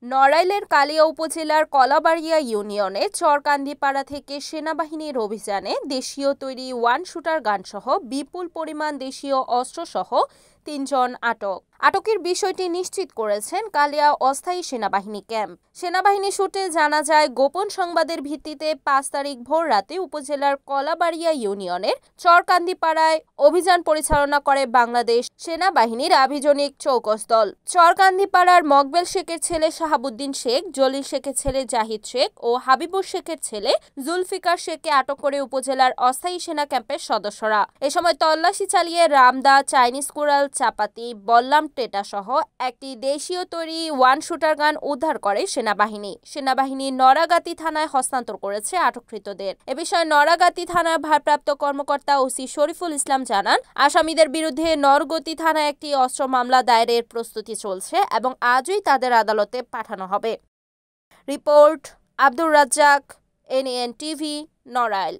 নড়াইলের কালিয়া উপজেলার কলাবাড়িয়া ইউনিয়নে চরকান্দিপাড়া থেকে সেনাবাহিনীর অভিযানে দেশীয় তৈরি ওয়ান শুটার গানসহ বিপুল পরিমাণ দেশীয় অস্ত্রসহ ৩ জন আটক। আটকের বিষয়টি নিশ্চিত করেছেন কালিয়া অস্থায়ী সেনাবাহিনী ক্যাম্প। সেনাবাহিনী সূত্রে জানা যায়, গোপন সংবাদের ভিত্তিতে ৫ তারিখ ভোর রাতে উপজেলার কলাবাড়িয়া ইউনিয়নের চরকান্দিপাড়ায় অভিযান পরিচালনা করে বাংলাদেশ সেনাবাহিনীর আভিযানিক চৌকস দল। চরকান্দিপাড়ার মকবেল শেখের ছেলে শাহাবুদ্দিন শেখ, জলিল শেখের ছেলে জাহিদ শেখ ও হাবিবুর শেখের ছেলে জুলফিকার শেখকে আটক করে উপজেলার অস্থায়ী সেনা ক্যাম্পের সদস্যরা। এ সময় তল্লাশি চালিয়ে রামদা, চাইনিজ কুড়াল, চাপাতি, বল্লাম টেটা সহ একটি দেশীয় তৈরি ওয়ান শুটার গান উদ্ধার করে সেনাবাহিনী নড়াগাতি থানায় হস্তান্তর করেছে আটককৃতদের। এ বিষয়ে নড়াগাতি থানার ভারপ্রাপ্ত কর্মকর্তা ওসি শরীফুল ইসলাম জানান, আসামিদের বিরুদ্ধে নরগতি থানায় একটি অস্ত্র মামলা দায়েরের প্রস্তুতি চলছে এবং আজই তাদের আদালতে পাঠানো হবে। Report Abdur Razzak, NAN TV, Narail.